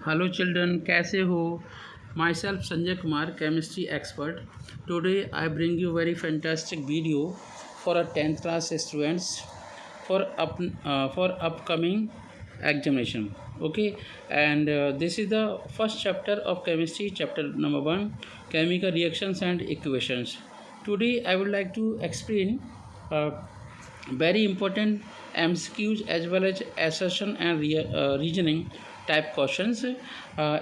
Hello children, कैसे हो? My self Sanjay Kumar, chemistry expert. Today I bring you very fantastic video for a 10th class students for upcoming examination. Okay, and this is the first chapter of chemistry, chapter number 1, chemical reactions and equations. Today I would like to explain uh, very important MCQs as well as assertion and reasoning type questions.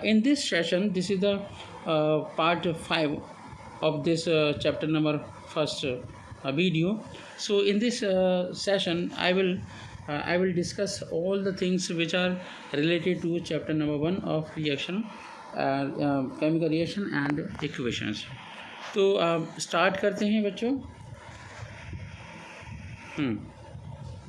In this session, this is the part 5 of this chapter number first video. So in this session I will discuss all the things which are related to chapter number 1 of reaction, chemical reaction and equations. तो start करते हैं बच्चों.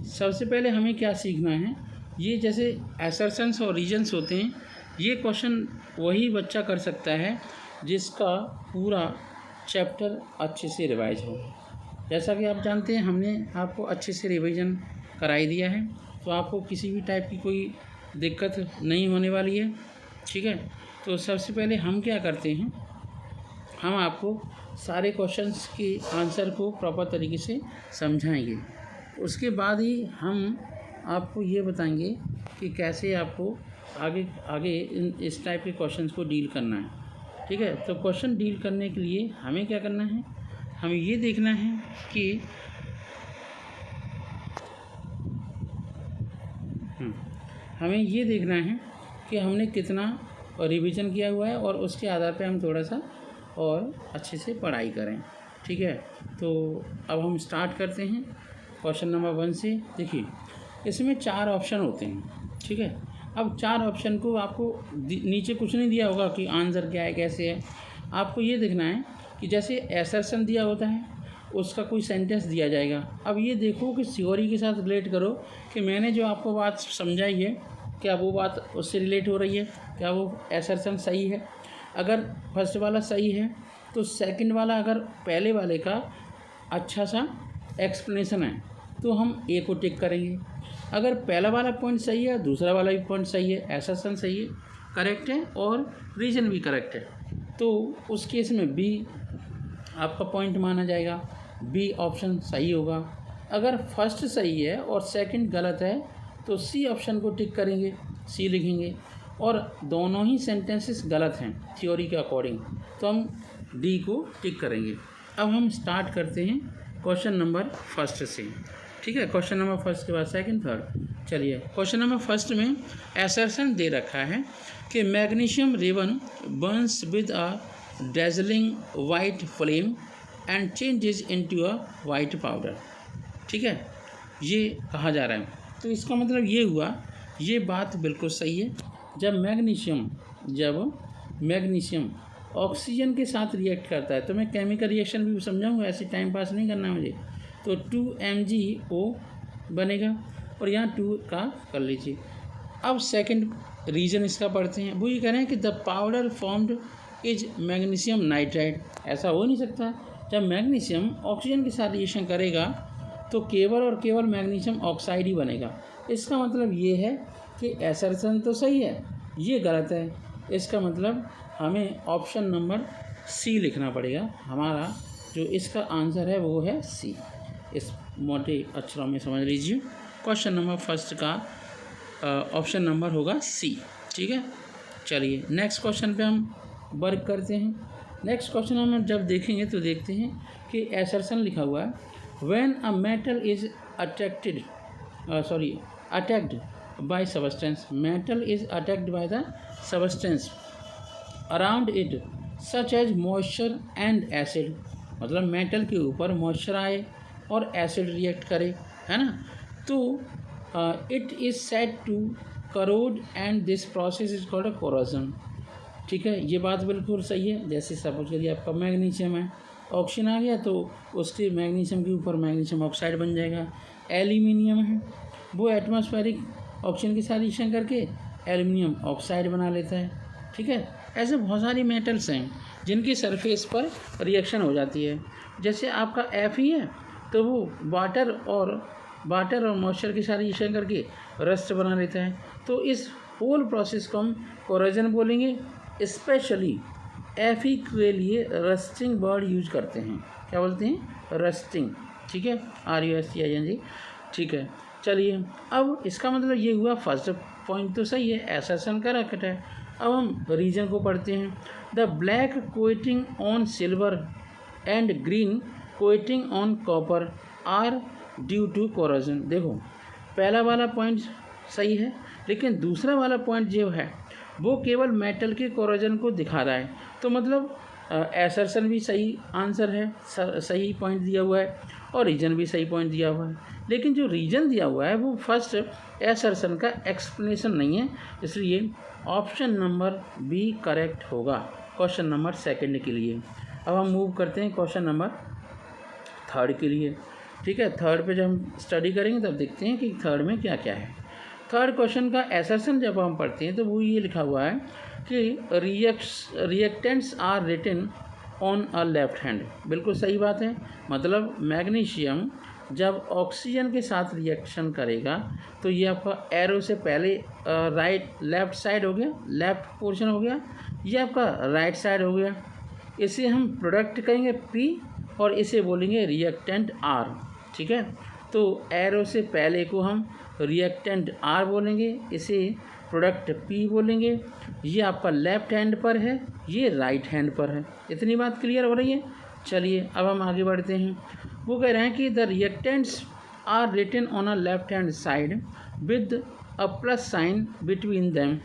सबसे पहले हमें क्या सीखना है, ये जैसे एसर्शंस और रीजन्स होते हैं, ये क्वेश्चन वही बच्चा कर सकता है जिसका पूरा चैप्टर अच्छे से रिवाइज हो. जैसा कि आप जानते हैं, हमने आपको अच्छे से रिवीजन कराई दिया है, तो आपको किसी भी टाइप की कोई दिक्कत नहीं होने वाली है. ठीक है, तो सबसे पहले हम क्या करते हैं, हम आपको सारे क्वेश्चंस के आंसर को प्रॉपर तरीके से समझाएंगे. उसके बाद ही हम आपको ये बताएंगे कि कैसे आपको आगे इस टाइप के क्वेश्चंस को डील करना है. ठीक है, तो क्वेश्चन डील करने के लिए हमें क्या करना है, हमें ये देखना है कि हमने कितना रिवीजन किया हुआ है, और उसके आधार पे हम थोड़ा सा और अच्छे से पढ़ाई करें. ठीक है, तो अब हम स्टार्ट करते हैं क्वेश्चन नंबर 1 से. देखिए, इसमें 4 ऑप्शन होते हैं. ठीक है, अब 4 ऑप्शन को आपको नीचे कुछ नहीं दिया होगा कि आंसर क्या है, कैसे है. आपको ये देखना है कि जैसे एसर्शन दिया होता है, उसका कोई सेंटेंस दिया जाएगा. अब ये देखो कि थ्योरी के साथ रिलेट करो कि मैंने जो आपको बात समझाई है, क्या वो बात उससे रिलेट हो रही है, क्या वो एसर्शन सही है. अगर फर्स्ट वाला सही है तो सेकंड वाला, अगर पहले वाले का अच्छा सा एक्सप्लेनेशन है तो हम ए को टिक करेंगे. अगर पहला वाला पॉइंट सही है, दूसरा वाला भी पॉइंट सही है, एसर्शन सही है, करेक्ट है, और रीजन भी करेक्ट है, तो उस केस में बी आपका पॉइंट माना जाएगा. बी ऑप्शन सही होगा. अगर फर्स्ट सही है और सेकंड गलत है तो सी ऑप्शन को टिक करेंगे, सी लिखेंगे. और दोनों ही सेंटेंसेस गलत हैं थ्योरी के अकॉर्डिंग, तो हम डी को टिक करेंगे. अब हम स्टार्ट करते हैं क्वेश्चन नंबर फर्स्ट से. ठीक है, क्वेश्चन नंबर फर्स्ट के बाद सेकंड, थर्ड. चलिए, क्वेश्चन नंबर फर्स्ट में एसर्शन दे रखा है कि magnesium ribbon Burns with a dazzling white flame and changes into a white powder. ठीक है, ये कहा जा रहा है. तो इसका मतलब ये हुआ, ये बात बिल्कुल सही है. जब मैग्नीशियम ऑक्सीजन के साथ रिएक्ट करता है, तो मैं केमिकल रिएक्शन भी समझाऊंगा, ऐसे टाइम पास नहीं करना मुझे. तो 2MgO बनेगा, और यहाँ 2 का कर लीजिए. अब सेकंड रीजन इसका पढ़ते हैं. वो ये कह रहे हैं कि the powder formed is magnesium nitride. ऐसा हो नहीं सकता. जब मैग्नीशियम ऑक्सीजन के साथ रिएक्शन करेगा तो केवल और केवल मैग्नीशियम ऑक्साइड ही बनेगा. इसका मतलब ये है कि एसर्शन तो सही है, ये गलत है. इसका मतलब हमें ऑप्शन नंबर सी लिखना पड़ेगा. हमारा जो इसका आंसर है वो है सी. इस मोटे अक्षरों में समझ लीजिए, क्वेश्चन नंबर फर्स्ट का ऑप्शन नंबर होगा सी. ठीक है, चलिए नेक्स्ट क्वेश्चन पे हम वर्क करते हैं. नेक्स्ट क्वेश्चन हम जब देखेंगे तो देखते हैं कि एसर्शन लिखा हुआ है, when a metal is attacked by substance, metal is attacked by the substance around it such as moisture and acid. मतलब मेटल के ऊपर मॉइस्चर आए और एसिड रिएक्ट करे, है ना, तो it is said to corrode and this process is called a corrosion. ठीक है, ये बात बिल्कुल सही है. जैसे सपोज करिए आपका मैग्नीशियम है, ऑक्सीजन आ गया तो उसके मैग्नीशियम के ऊपर मैग्नीशियम ऑक्साइड बन जाएगा. एल्यूमिनियम है, वो एटमॉस्फेरिक ऑक्सीजन के साथ रिएक्शन करके एल्युमिनियम ऑक्साइड बना लेता है. ठीक है, ऐसे बहुत सारी मेटल्स हैं जिनकी सरफेस पर रिएक्शन हो जाती है. जैसे आपका Fe है, तो वो वाटर और मॉइस्चर के साथ रिएक्शन करके रस्ट बना लेता है. तो इस होल प्रोसेस को हम कोरोजन बोलेंगे। स्पेशली एफी के लिए रस्टिंग वर्ड यूज करते हैं। क्या बोलते हैं? रस्टिंग। ठीक है, RUSTING। ठीक है, चलिए अब इसका मतलब ये हुआ फर्स्ट पॉइंट तो सही है, एसर्शन करेक्ट है। अब हम रीजन को पढ़ते हैं। The black coating on silver and green coating on copper are due to corrosion. देखो पहला वाला पॉइंट सही है, लेकिन दूसरा वाला पॉइंट जो है वो केवल मेटल के कोरोजन को दिखा रहा है, तो मतलब एसर्शन भी सही आंसर है, सही पॉइंट दिया हुआ है, और रीजन भी सही पॉइंट दिया हुआ है। लेकिन जो रीजन दिया हुआ है वो फर्स्ट एसर्शन का एक्सप्लेनेशन नहीं है, इसलिए ऑप्शन नंबर बी करेक्ट होगा क्वेश्चन नंबर सेकंड के लिए। अब हम मूव करते हैं क्वेश्चन नंबर थर्ड के लिए। ठीक है, थर्ड पे जब हम स्टडी करेंगे तब देखते हैं कि थर्ड में क्या क्या है। थर्ड क्वेश्चन का एसर्शन जब हम पढ़ते हैं तो वो ये लिखा हुआ है कि reactants are written on a left hand. बिल्कुल सही बात है, मतलब मैग्नीशियम जब ऑक्सीजन के साथ रिएक्शन करेगा तो ये आपका एरो से पहले लेफ्ट साइड हो गया, लेफ्ट पोर्शन हो गया, ये आपका राइट साइड हो गया। इसे हम प्रोडक्ट कहेंगे P और इसे बोलेंगे रिएक्टेंट R। ठीक है, तो एरो से पहले को हम रिएक्टेंट R बोलेंगे, इसे प्रोडक्ट P बोलेंगे। ये आपका लेफ्ट हैंड पर है, ये राइट हैंड पर है। इतनी बात क्लियर हो रही है। चलिए अब हम आगे बढ़ते हैं। वो कह रहे हैं कि the reactants are written on a left hand side with a plus sign between them.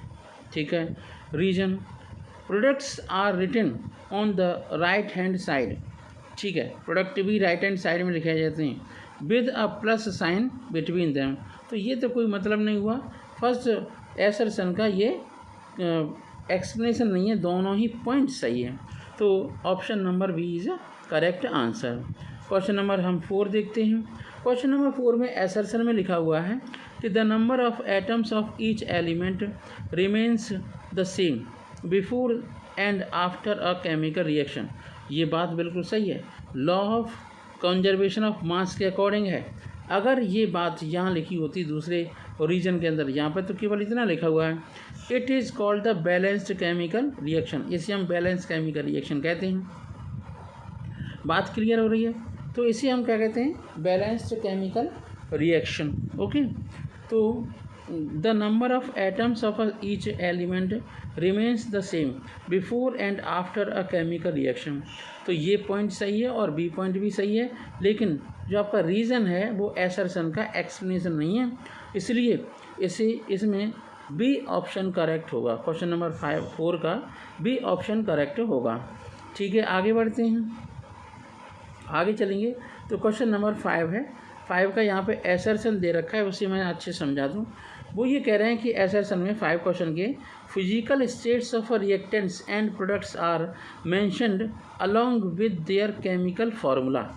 ठीक है, reason products are written on the right hand side. ठीक है, प्रोडक्ट भी राइट हैंड साइड में लिखे जाते हैं with a plus sign between them. तो ये तो कोई मतलब नहीं हुआ, फर्स्ट एसर्शन का ये एक्सप्लेनेशन नहीं है, दोनों ही पॉइंट सही है। तो option number B is correct answer. Question number हम 4 देखते हैं। क्वेश्चन नंबर 4 में एसर्शन में लिखा हुआ है कि the number of atoms of each element remains the same before and after a chemical reaction. ये बात बिल्कुल सही है, लॉ ऑफ कंजर्वेशन ऑफ मास के अकॉर्डिंग है। अगर ये बात यहाँ लिखी होती दूसरे रीजन के अंदर, यहाँ पर तो केवल इतना लिखा हुआ है, it is called the balanced chemical reaction. इसे हम बैलेंस केमिकल रिएक्शन कहते हैं। बात क्लियर हो रही है? तो इसे हम क्या कहते हैं? Balanced chemical reaction. ओके, तो the number of atoms of each element remains the same before and after a chemical reaction. तो ये पॉइंट सही है और बी पॉइंट भी सही है, लेकिन जो आपका रीज़न है वो एसर्शन का एक्सप्लेनेशन नहीं है, इसलिए इसमें बी ऑप्शन करेक्ट होगा। क्वेश्चन नंबर 4 का बी ऑप्शन करेक्ट होगा। ठीक है, आगे बढ़ते हैं, आगे चलेंगे। तो क्वेश्चन नंबर 5 है। 5 का यहाँ पे एसर्शन दे रखा है, उसे मैं अच्छे समझा दूँ। वो ये कह रहे हैं कि एसर्शन में 5 क्वेश्चन के physical states of reactants and products are mentioned along with their chemical formula.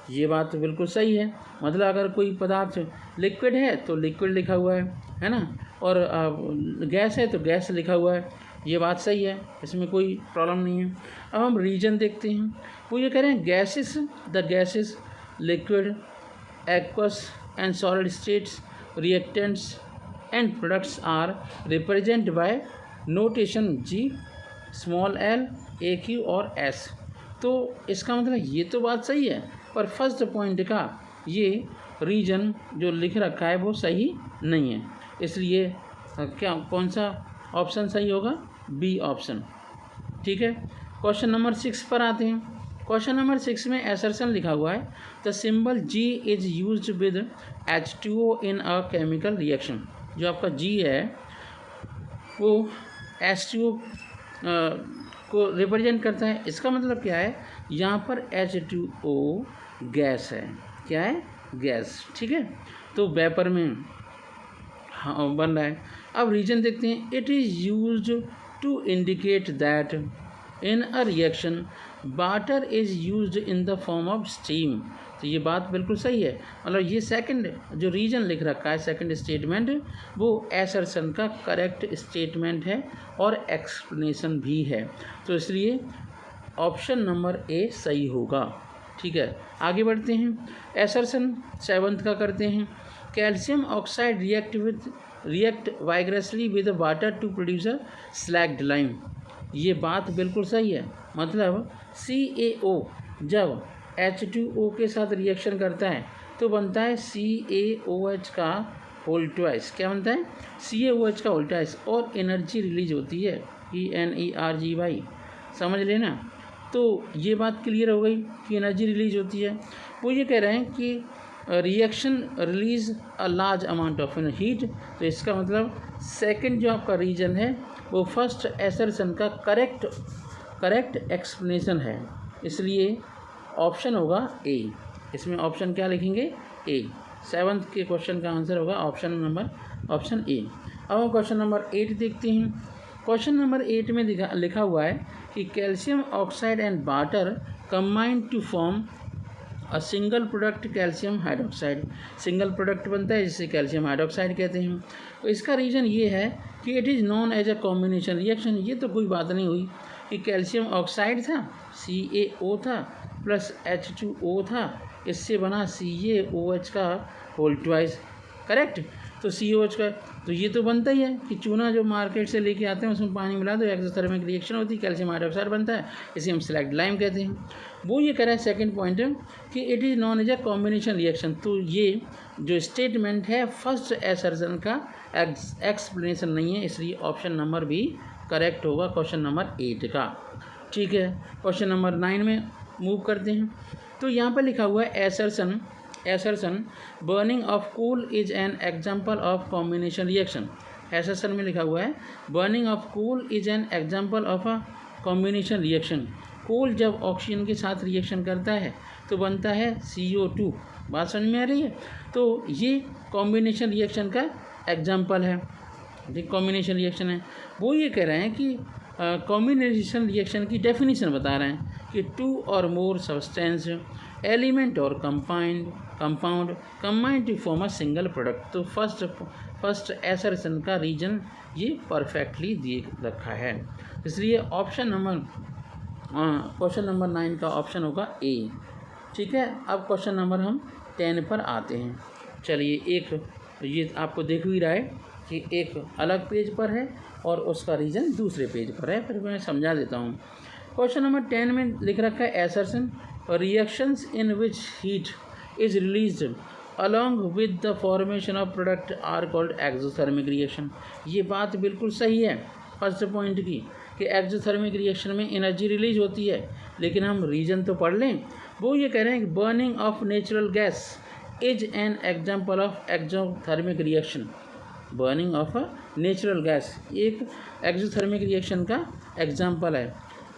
ये बात तो बिल्कुल सही है, मतलब अगर कोई पदार्थ लिक्विड है तो लिक्विड लिखा हुआ है ना, और गैस है तो गैस लिखा हुआ है। ये बात सही है, इसमें कोई प्रॉब्लम नहीं है। अब हम रीजन देखते हैं। वो ये कह रहे हैं gases, the gases, liquid, aqueous and solid states, reactants and products are represent by notation G, small l, AQ और S। तो इसका मतलब ये तो बात सही है, पर फर्स्ट पॉइंट का ये रीजन जो लिख रखा है वो सही नहीं है, इसलिए क्या कौन सा ऑप्शन सही होगा? B option. ठीक है, क्वेश्चन नंबर 6 पर आते हैं। क्वेश्चन नंबर 6 में एसर्शन लिखा हुआ है the symbol G is used with H2O in a chemical reaction. जो आपका G है वो H2O को रिप्रेजेंट करता है। इसका मतलब क्या है? यहाँ पर H2O गैस है। क्या है? गैस। ठीक है, तो वेपर में हाँ बन रहा है। अब रीजन देखते हैं। It is used to indicate that in a reaction water is used in the form of steam. तो ये बात बिल्कुल सही है, मतलब ये सेकंड जो रीजन लिख रखा है, सेकंड स्टेटमेंट, वो एसर्शन का करेक्ट स्टेटमेंट है और एक्सप्लेनेशन भी है, तो इसलिए ऑप्शन नंबर ए सही होगा। ठीक है, आगे बढ़ते हैं। एसर्शन 7th का करते हैं। Calcium oxide react with react vigorously with water to produce a slaked lime. ये बात बिल्कुल सही है। मतलब CaO जब H2O के साथ रिएक्शन करता है तो बनता है CaOH का होल ट्वाइस। क्या बनता है? CaOH का होल ट्वाइस, और एनर्जी रिलीज होती है ENERGY। समझ लेना। तो ये बात क्लियर हो गई कि एनर्जी रिलीज होती है। वो ये कह रहे हैं कि reaction release a large amount of heat. तो इसका मतलब सेकंड जो आपका रीजन है वो फर्स्ट एसर्शन का करेक्ट एक्सप्लेनेशन है, इसलिए ऑप्शन होगा ए। इसमें ऑप्शन क्या लिखेंगे? ए। 7th के क्वेश्चन का आंसर होगा ऑप्शन ए। अब हम क्वेश्चन नंबर 8 देखते हैं। क्वेश्चन नंबर 8 में लिखा हुआ है कि calcium oxide and water combine to form a single product calcium hydroxide. Single product बनता है जिसे कैल्शियम हाइड्रोक्साइड कहते हैं। तो इसका रीज़न ये है कि it is known as a combination reaction. ये तो कोई बात नहीं हुई कि कैल्शियम ऑक्साइड था, CaO था प्लस H2O था, इससे बना CaOH का होल ट्वाइस। करेक्ट। तो CaOH का तो ये तो बनता ही है कि चूना जो मार्केट से लेके आते हैं उसमें पानी मिला दो, एक्सोथर्मिक रिएक्शन होती है, कैल्शियम हाइड्रोक्साइड बनता है, इसे हम स्लैग्ड लाइम कहते हैं। वो ये कह रहा है सेकंड पॉइंट कि it is known as a combination reaction. तो ये जो स्टेटमेंट है फर्स्ट एसर्शन का एक्सप्लेनेशन नहीं है, इसलिए ऑप्शन नंबर बी करेक्ट होगा क्वेश्चन नंबर 8 का। ठीक है, क्वेश्चन नंबर 9 में मूव करते हैं। तो यहाँ पर लिखा हुआ है assertion burning of coal is an example of combination reaction. Assertion में लिखा हुआ है burning of coal is an example of a combination reaction. Coal जब ऑक्सीजन के साथ रिएक्शन करता है तो बनता है CO2। बात समझ में आ रही है? तो ये कॉम्बिनेशन रिएक्शन का एग्जाम्पल है, ठीक, कॉम्बिनेशन रिएक्शन है। वो ये कह रहे हैं कि कॉम्बिनेशन रिएक्शन की डेफिनेशन बता रहे हैं कि 2 और मोर सब्सटेंस एलिमेंट और compound combine to form a single product. तो फर्स्ट एसर्शन का रीजन ये परफेक्टली दिए रखा है, इसलिए क्वेश्चन नंबर 9 का ऑप्शन होगा ए। ठीक है, अब क्वेश्चन नंबर हम 10 पर आते हैं। चलिए, एक ये आपको देख ही रहा है कि एक अलग पेज पर है और उसका रीजन दूसरे पेज पर है, फिर मैं समझा देता हूँ। क्वेश्चन नंबर 10 में लिख रखा है assertion reactions in which heat is released along with the formation of product are called exothermic reaction. ये बात बिल्कुल सही है फर्स्ट पॉइंट की कि एक्सोथर्मिक रिएक्शन में एनर्जी रिलीज होती है, लेकिन हम रीजन तो पढ़ लें। वो ये कह रहे हैं कि burning of natural gas is an example of exothermic reaction. Burning of a natural gas एक एक्सोथर्मिक रिएक्शन का एग्जाम्पल है,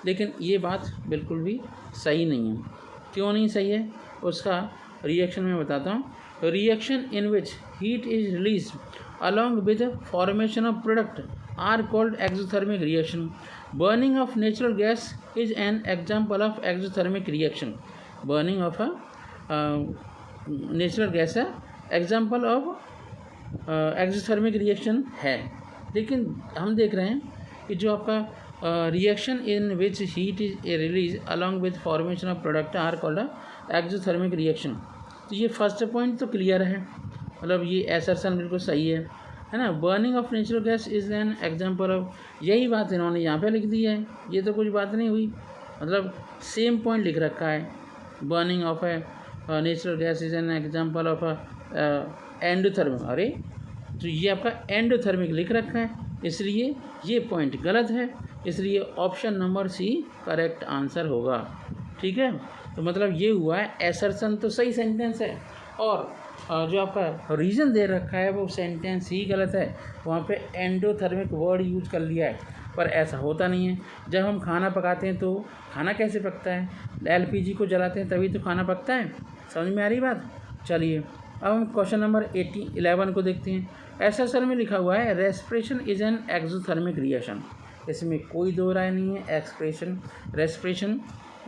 लेकिन ये बात बिल्कुल भी सही नहीं है। क्यों नहीं सही है उसका रिएक्शन में बताता हूँ। Reaction in which heat is release along with formation of product are called exothermic reaction. Burning of natural gas is an example of exothermic reaction. Burning of a natural gas है example of exothermic reaction है, लेकिन हम देख रहे हैं कि जो आपका reaction in which heat is release along with formation of product are called exothermic reaction. तो ये फर्स्ट पॉइंट तो क्लियर है, मतलब ये एसर्शन बिल्कुल सही है ना। Burning of natural gas is an example of, यही बात इन्होंने यहाँ पे लिख दी है, ये तो कुछ बात नहीं हुई, मतलब सेम पॉइंट लिख रखा है। Burning of a natural gas is an example of endothermic. अरे तो ये आपका एंडोथर्मिक लिख रखा है, इसलिए ये पॉइंट गलत है, इसलिए option number C correct answer होगा। ठीक है, तो मतलब ये हुआ है एसर्शन तो सही सेंटेंस है और जो आपका रीज़न दे रखा है वो सेंटेंस ही गलत है, वहाँ पे एंडोथर्मिक वर्ड यूज कर लिया है, पर ऐसा होता नहीं है। जब हम खाना पकाते हैं तो खाना कैसे पकता है? LPG को जलाते हैं तभी तो खाना पकता है। समझ में आ रही बात? चलिए अब हम क्वेश्चन नंबर 11 को देखते हैं। एसर्शन में लिखा हुआ है respiration is an exothermic reaction. इसमें कोई दो राय नहीं है। रेस्पिरेशन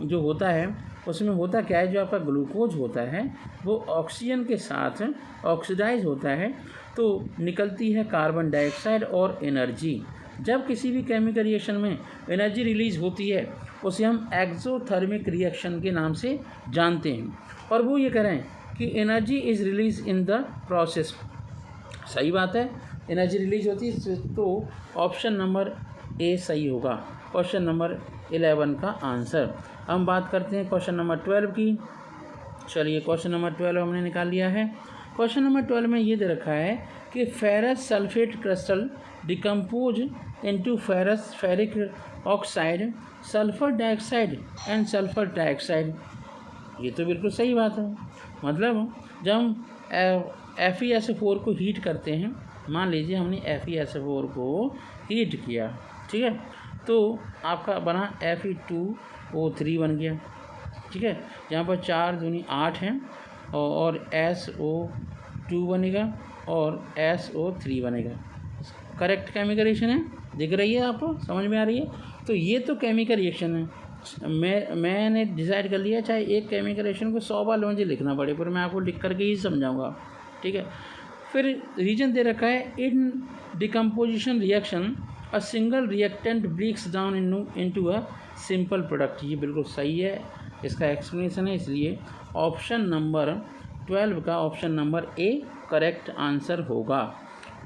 जो होता है उसमें होता क्या है, जो आपका ग्लूकोज होता है वो ऑक्सीजन के साथ ऑक्सीडाइज होता है तो निकलती है कार्बन डाइऑक्साइड और एनर्जी। जब किसी भी केमिकल रिएक्शन में एनर्जी रिलीज होती है उसे हम एक्सोथर्मिक रिएक्शन के नाम से जानते हैं। और वो ये कह रहे हैं कि energy is release in the process. सही बात है, एनर्जी रिलीज होती है। तो ऑप्शन नंबर ए सही होगा, क्वेश्चन नंबर 11 का आंसर। हम बात करते हैं क्वेश्चन नंबर 12 की। चलिए क्वेश्चन नंबर 12 हमने निकाल लिया है। क्वेश्चन नंबर 12 में ये दे रखा है कि ferrous sulphate crystal decompose into ferric oxide, sulphur dioxide and sulphur dioxide. ये तो बिल्कुल सही बात है। मतलब जब हम FeSO4 को हीट करते हैं, मान लीजिए हमने FeSO4 को हीट किया, ठीक है, तो आपका बना Fe2O3 बन गया, ठीक है। यहाँ पर 4 दूनी 8 हैं और SO2 बनेगा और SO3 बनेगा। करेक्ट केमिकल रिएक्शन है, दिख रही है आपको, समझ में आ रही है। तो ये तो केमिकल रिएक्शन है। मैंने डिसाइड कर लिया चाहे एक केमिकल रिएक्शन को 100 बार मुझे लिखना पड़े, पर मैं आपको लिख करके ही समझाऊंगा, ठीक है। फिर रीजन दे रखा है, in decomposition reaction a single reactant breaks down into a simple product. ये बिल्कुल सही है, इसका एक्सप्लेनेशन है, इसलिए ऑप्शन नंबर 12 का option number A correct answer होगा,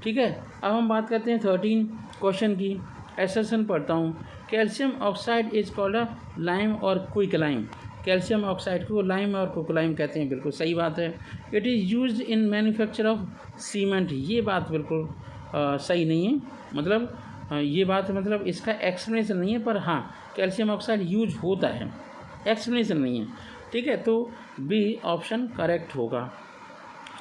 ठीक है। अब हम बात करते हैं 13 क्वेश्चन की। एसर्शन पढ़ता हूँ। Calcium oxide is called a lime और क्विकलाइम। कैल्शियम ऑक्साइड को लाइम और क्विकलाइम कहते हैं, बिल्कुल सही बात है। It is used in manufacture of cement. ये बात बिल्कुल सही नहीं है, मतलब ये बात मतलब इसका एक्सप्लेनेशन नहीं है, पर हाँ कैल्शियम ऑक्साइड यूज होता है, एक्सप्लेनेशन नहीं है, ठीक है। तो बी ऑप्शन करेक्ट होगा।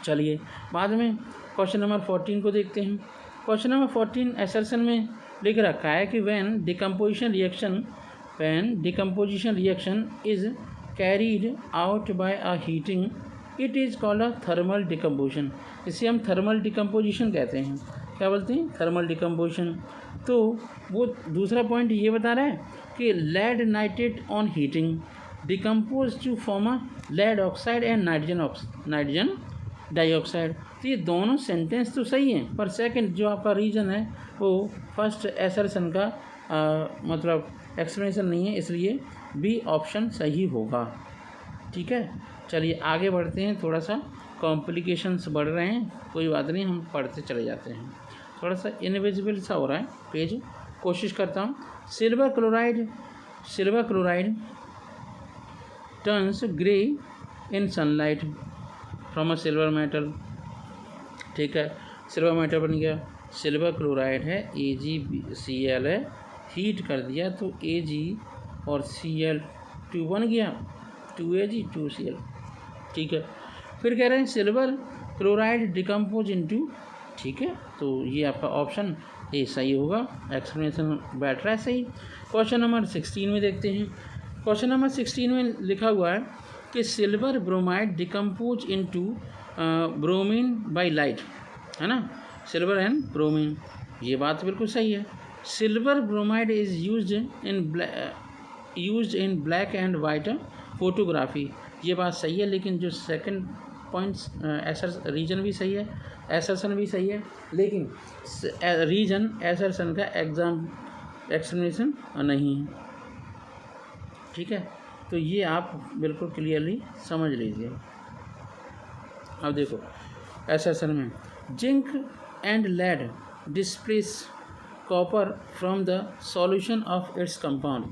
चलिए बाद में क्वेश्चन नंबर 14 को देखते हैं। क्वेश्चन नंबर 14 एसर्शन में लिख रखा है कि when decomposition reaction is carried out by a heating it is called a thermal decomposition. इसे हम थर्मल डिकम्पोजिशन कहते हैं। क्या बोलते हैं? Thermal decomposition. तो वो दूसरा पॉइंट ये बता रहा है कि lead nitrate on heating decompose to form a lead oxide and nitrogen dioxide. तो ये दोनों सेंटेंस तो सही हैं, पर सेकंड जो आपका रीजन है वो फर्स्ट एसर्शन का मतलब एक्सप्लेनेशन नहीं है, इसलिए बी ऑप्शन सही होगा, ठीक है। चलिए आगे बढ़ते हैं। थोड़ा सा कॉम्प्लिकेशंस बढ़ रहे हैं, कोई बात नहीं, हम पढ़ते चले जाते हैं। थोड़ा सा इनविजिबल सा हो रहा है पेज, कोशिश करता हूँ। Silver chloride turns grey in sunlight from a silver metal, ठीक है। सिल्वर मेटल बन गया। सिल्वर क्लोराइड है, AgCl है, हीट कर दिया तो Ag और Cl2 बन गया, 2Ag 2Cl, ठीक है। फिर कह रहे हैं सिल्वर क्लोराइड डिकम्पोज इनटू, ठीक है, तो ये आपका ऑप्शन ए सही होगा, एक्सप्लेनेशन बैठ रहा है सही। क्वेश्चन नंबर 16 में देखते हैं। क्वेश्चन नंबर 16 में लिखा हुआ है कि silver bromide decompose into bromine by light, है ना, सिल्वर एंड ब्रोमीन, ये बात बिल्कुल सही है। Silver bromide is used in black and white photography, ये बात सही है, लेकिन जो सेकंड पॉइंट्स रीजन भी सही है, एसर्शन भी सही है, लेकिन रीजन एसर्शन का एक्सप्लेनेशन नहीं है, ठीक है। तो ये आप बिल्कुल क्लियरली समझ लीजिए। अब देखो एसर्शन में zinc and lead displace copper from the solution of its compound.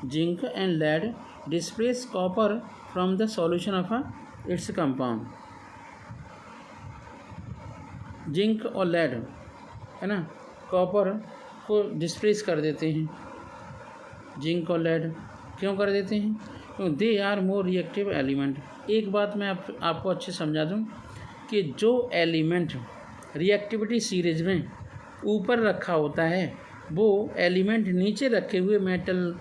Zinc and lead displace copper from the solution of its compound. Zinc और लेड, है ना, कॉपर को डिस्प्लेस कर देते हैं। जिंक और लेड क्यों कर देते हैं? क्योंकि they are more reactive element. एक बात मैं आपको अच्छे समझा दूं कि जो एलिमेंट रिएक्टिविटी सीरीज में ऊपर रखा होता है वो एलिमेंट नीचे रखे हुए मेटल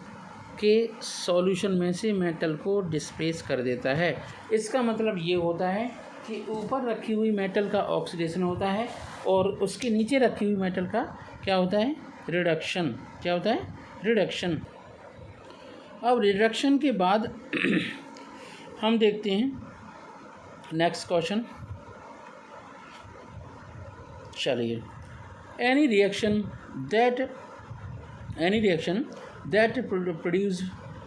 के सॉल्यूशन में से मेटल को डिस्प्लेस कर देता है। इसका मतलब ये होता है कि ऊपर रखी हुई मेटल का ऑक्सीडेशन होता है और उसके नीचे रखी हुई मेटल का क्या होता है? रिडक्शन। क्या होता है? रिडक्शन। अब रिडक्शन के बाद हम देखते हैं नेक्स्ट क्वेश्चन। चलिए, any reaction that produce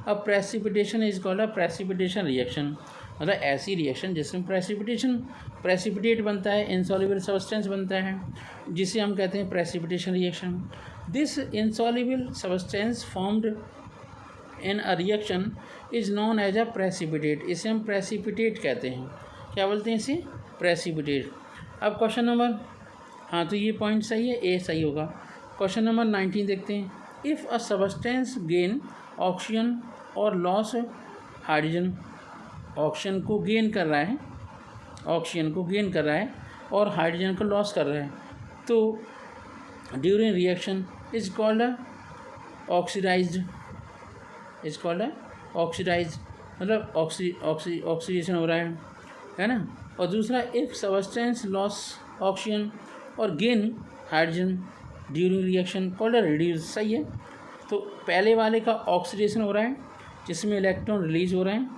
a precipitation is called a precipitation reaction. मतलब ऐसी रिएक्शन जिसमें प्रेसिपिटेट बनता है, इनसॉल्युबल सब्सटेंस बनता है, जिसे हम कहते हैं precipitation reaction. This insoluble substance formed in a reaction is known as a precipitate. इसे हम प्रेसिपिटेट कहते हैं। क्या बोलते हैं इसे? प्रेसिपिटेट। अब क्वेश्चन नंबर, हाँ तो ये पॉइंट सही है, ए सही होगा। क्वेश्चन नंबर 19 देखते हैं। If a substance gain oxygen और लॉस हाइड्रोजन, ऑक्सीजन को गेन कर रहा है, ऑक्सीजन को गेन कर रहा है और हाइड्रोजन को लॉस कर रहा है, तो during reaction is called oxidized, is called oxidize, मतलब ऑक्सीडेशन हो रहा है ना। और दूसरा, इफ सब्सटेंस लॉस ऑक्सीजन और gain hydrogen during reaction called reduce. सही है। तो पहले वाले का ऑक्सीडेशन हो रहा है जिसमें इलेक्ट्रॉन रिलीज हो रहे हैं,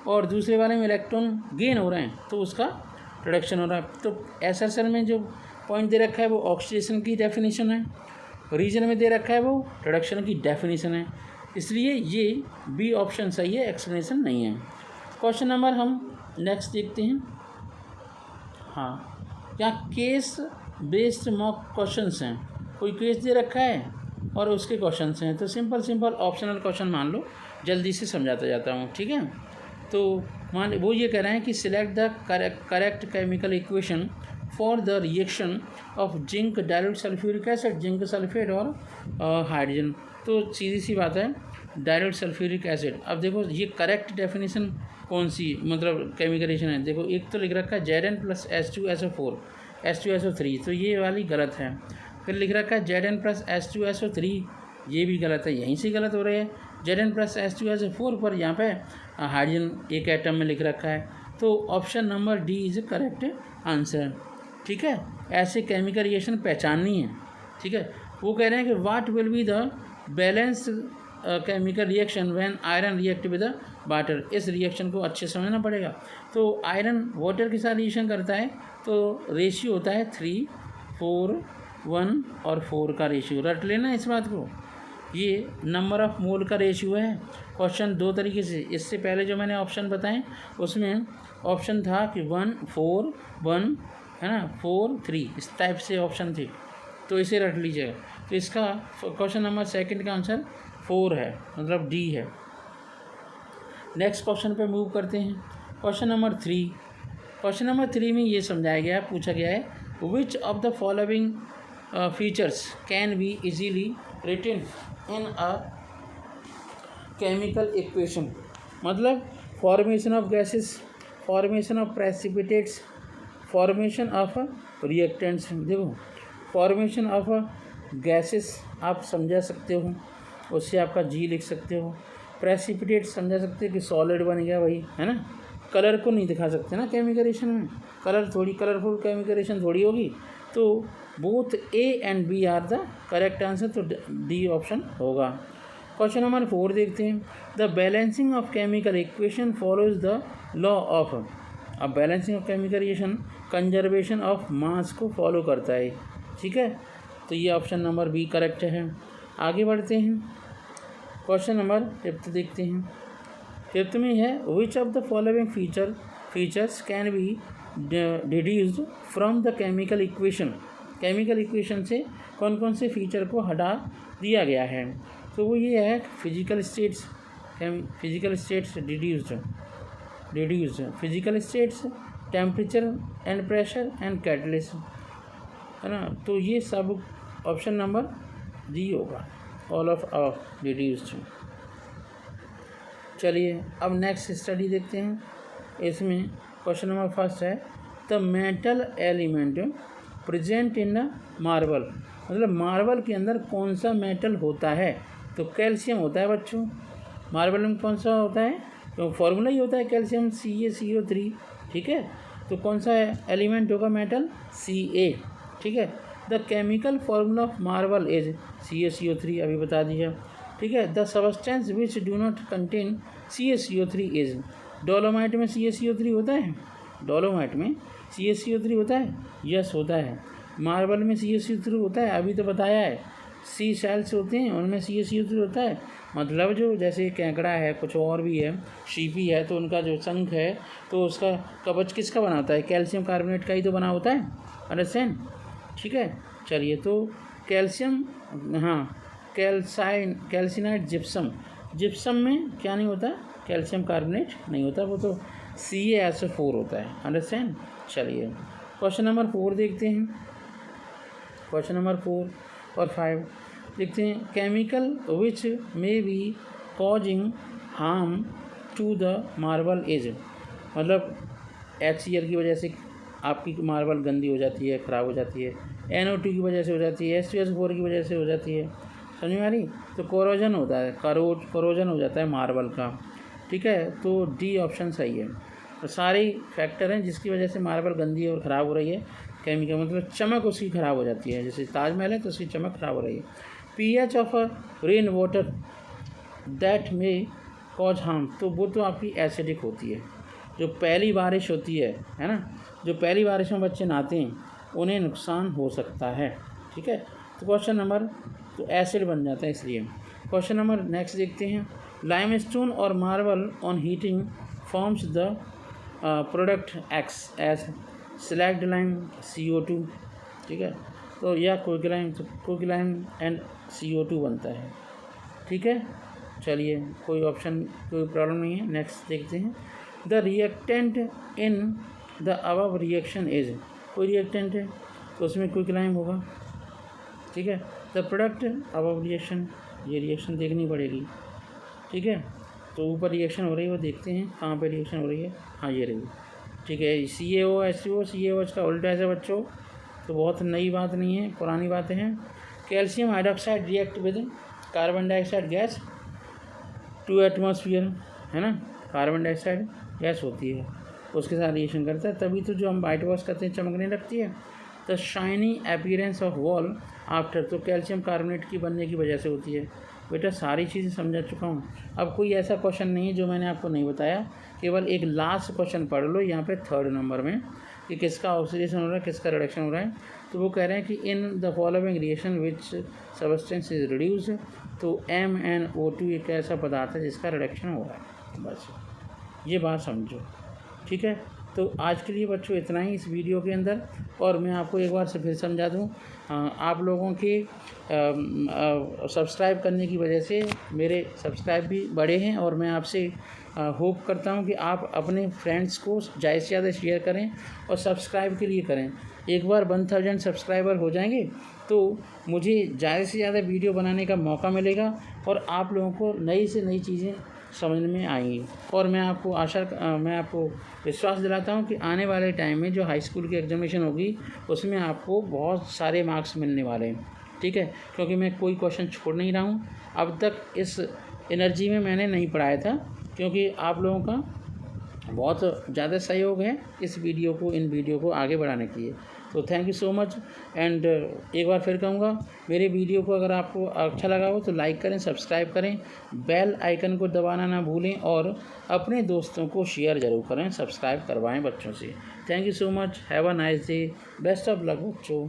और दूसरे वाले में इलेक्ट्रॉन गेन हो रहे हैं तो उसका रिडक्शन हो रहा है। तो एसएसएल में जो पॉइंट दे रखा है वो ऑक्सीडेशन की डेफिनेशन है, रीजन में दे रखा है वो रिडक्शन की डेफिनेशन है, इसलिए ये बी ऑप्शन सही है, एक्सप्लेनेशन नहीं है। क्वेश्चन नंबर हम नेक्स्ट देखते हैं। हाँ, यहाँ केस बेस्ड मॉक क्वेश्चंस हैं, कोई केस दे रखा है और उसके क्वेश्चंस हैं, तो सिंपल ऑप्शनल क्वेश्चन मान लो, जल्दी से समझाता जाता हूँ, ठीक है। तो मान वो ये कह रहे हैं कि select the correct chemical equation for the reaction of zinc dilute sulphuric acid, zinc sulphate और हाइड्रोजन। तो सीधी सी बात है, डाइल्यूट सल्फ्यूरिक एसिड। अब देखो ये करेक्ट डेफिनेशन कौन सी, मतलब केमिकल रिएक्शन है। देखो एक तो लिख रखा है Zn + H2SO4 H2SO3, तो ये वाली गलत है। फिर लिख रखा है Zn + H2SO3, ये भी गलत है, यहीं से गलत हो रही है। Zn + H2SO4 पर यहाँ पे हाइड्रोजन एक एटम में लिख रखा है, तो option number D is correct answer, ठीक है। ऐसे केमिकल रिएक्शन पहचाननी है, ठीक है। वो कह रहे हैं कि what will be the balance chemical reaction when iron react with water. इस रिएक्शन को अच्छे समझना पड़ेगा। तो आयरन वाटर के साथ रिएक्शन करता है तो रेशियो होता है 3, 4, 1 और 4 का रेशियो, रट लेना इस बात को। ये नंबर ऑफ मोल का रेशियो है। क्वेश्चन दो तरीके से, इससे पहले जो मैंने ऑप्शन बताएं उसमें ऑप्शन था कि 1, 4, 1 है ना, 4, 3, इस टाइप से ऑप्शन थे, तो इसे रट लीजिएगा। तो इसका क्वेश्चन नंबर सेकंड का आंसर 4 है, मतलब डी है। नेक्स्ट क्वेश्चन पे मूव करते हैं। Question number 3। क्वेश्चन नंबर 3 में ये समझाया गया है, पूछा गया है, which of the following features can be easily written in a chemical equation. मतलब formation of gases, formation of precipitates, formation of reactants. देखो फॉर्मेशन ऑफ गैसेस आप समझा सकते हो, उससे आपका जी लिख सकते हो। प्रेसिपिटेट समझा सकते हो कि सॉलिड बन गया वही, है ना। कलर को नहीं दिखा सकते ना केमिकल रिएक्शन में, कलर थोड़ी, कलरफुल केमिकल रिएक्शन थोड़ी होगी। तो both A and B are the correct answer, तो डी ऑप्शन होगा। क्वेश्चन नंबर 4 देखते हैं। The balancing of chemical equation follows the law of. अब balancing of chemical reaction conservation of mass को follow करता है, ठीक है। तो ये ऑप्शन नंबर बी करेक्ट है। आगे बढ़ते हैं। क्वेश्चन नंबर 5 देखते हैं। 5 में है, which of the following features can B deduced from the chemical equation. Chemical equation से कौन कौन से फीचर को हटा दिया गया है। तो वो ये है, physical states deduced, physical states, temperature and pressure and catalyst, है ना। तो ये सब ऑप्शन नंबर डी होगा, ऑल ऑफ डिड्यूस्ड। चलिए अब नेक्स्ट स्टडी देखते हैं। इसमें क्वेश्चन नंबर 1 है, the metal element present in marble. मतलब मार्बल के अंदर कौन सा मेटल होता है। तो कैल्शियम होता है बच्चों। मार्बल में कौन सा होता है, तो फॉर्मूला ही होता है कैल्शियम CaCO3, ठीक है। तो कौन सा एलिमेंट होगा मेटल, Ca, ठीक है। The chemical formula of marble is CaCO3, अभी बता दिया, ठीक है। The substance which do not contain CaCO3 is. Dolomite में CaCO3 होता है, डोलोमाइट में CaCO3 होता है, यस होता है। मार्बल में CaCO3 होता है, अभी तो बताया है। सी सेल्स होते हैं उनमें CaCO3 होता है। मतलब जो जैसे केकड़ा है, कुछ और भी है, शीपी है, तो उनका जो शंख है तो उसका कवच किसका बना होता है? कैल्शियम कार्बोनेट का ही तो बना होता है। अंडरस्टैंड? ठीक है, चलिए तो कैल्शियम, हाँ, कैल्सिनाइट जिप्सम में क्या नहीं होता? कैल्शियम कार्बोनेट नहीं होता, वो तो CaSO4 होता है। अंडरस्टैंड? चलिए क्वेश्चन नंबर 4 देखते हैं। क्वेश्चन नंबर 4 और 5 देखते हैं। Chemical which may be causing harm to the marble edge, मतलब HCl की वजह से आपकी मार्बल गंदी हो जाती है, ख़राब हो जाती है, NO2 की वजह से हो जाती है, H2SO4 की वजह से हो जाती है, समझ में आ रही? तो कोरोजन होता है, कोरोजन हो जाता है मार्बल का। ठीक है, तो डी ऑप्शन सही है। तो सारे फैक्टर हैं जिसकी वजह से मार्बल गंदी और ख़राब हो रही है। केमिकल मतलब चमक उसकी ख़राब हो जाती है, जैसे ताजमहल है तो उसकी चमक ख़राब हो रही है। pH of a rain water that may cause harm, तो वो तो आपकी एसिडिक होती है। जो पहली बारिश होती है ना, जो पहली बारिश में बच्चे नहाते हैं उन्हें नुकसान हो सकता है। ठीक है, तो क्वेश्चन नंबर तो एसिड बन जाता है इसलिए। क्वेश्चन नंबर नेक्स्ट देखते हैं। लाइमस्टोन और marble on heating forms the product X as slaked lime CO2। ठीक है, तो या क्विकलाइम एंड CO2 बनता है। ठीक है, चलिए कोई ऑप्शन, कोई प्रॉब्लम नहीं है। नेक्स्ट देखते हैं। The reactant in the above reaction is, कोई रिएक्टेंट है तो उसमें क्विकलाइम होगा। ठीक है, द प्रोडक्ट अबव रिएक्शन, ये रिएक्शन देखनी पड़ेगी। ठीक है, तो ऊपर रिएक्शन हो रही है, वो देखते हैं कहाँ पे रिएक्शन हो रही है। हाँ, ये रही। ठीक है, CaO CaOH का उल्टा है बच्चों, तो बहुत नई बात नहीं है, पुरानी बातें हैं। Calcium hydroxide react with carbon dioxide gas to atmosphere, है ना, कार्बन डाइऑक्साइड गैस होती है, उसके साथ रिएक्शन करता है, तभी तो जो हम वाइट वॉश करते हैं चमकने लगती है। The shiny appearance of wall after, तो कैल्शियम कार्बोनेट की बनने की वजह से होती है। बेटा सारी चीज़ें समझा चुका हूँ, अब कोई ऐसा क्वेश्चन नहीं है जो मैंने आपको नहीं बताया। केवल एक लास्ट क्वेश्चन पढ़ लो यहाँ पे 3rd नंबर में, कि किसका ऑक्सीडेशन हो रहा है, किसका रिडक्शन हो रहा है। तो वो कह रहे हैं कि in the following reaction which substance is reduce, तो MnO2 एक ऐसा पदार्थ है जिसका रिडक्शन हो रहा है। बस ये बात समझो। ठीक है, तो आज के लिए बच्चों इतना ही इस वीडियो के अंदर। और मैं आपको एक बार से फिर समझा दूँ, आप लोगों के सब्सक्राइब करने की वजह से मेरे सब्सक्राइब भी बढ़े हैं, और मैं आपसे होप करता हूं कि आप अपने फ्रेंड्स को ज़्यादा से ज़्यादा शेयर करें और सब्सक्राइब के लिए करें। एक बार 1000 सब्सक्राइबर हो जाएंगे तो मुझे ज़्यादा से ज़्यादा वीडियो बनाने का मौका मिलेगा, और आप लोगों को नई से नई चीज़ें समझ में आएंगी। और मैं आपको विश्वास दिलाता हूं कि आने वाले टाइम में जो हाई स्कूल की एग्जामिनेशन होगी उसमें आपको बहुत सारे मार्क्स मिलने वाले हैं। ठीक है, क्योंकि मैं कोई क्वेश्चन छोड़ नहीं रहा हूं। अब तक इस एनर्जी में मैंने नहीं पढ़ाया था, क्योंकि आप लोगों का बहुत ज़्यादा सहयोग है इन वीडियो को आगे बढ़ाने के लिए। तो thank you so much. And एक बार फिर कहूँगा, मेरे वीडियो को अगर आपको अच्छा लगा हो तो लाइक करें, सब्सक्राइब करें, बेल आइकन को दबाना ना भूलें, और अपने दोस्तों को शेयर ज़रूर करें, सब्सक्राइब करवाएं बच्चों से। Thank you so much, have a nice day, best of luck बच्चों।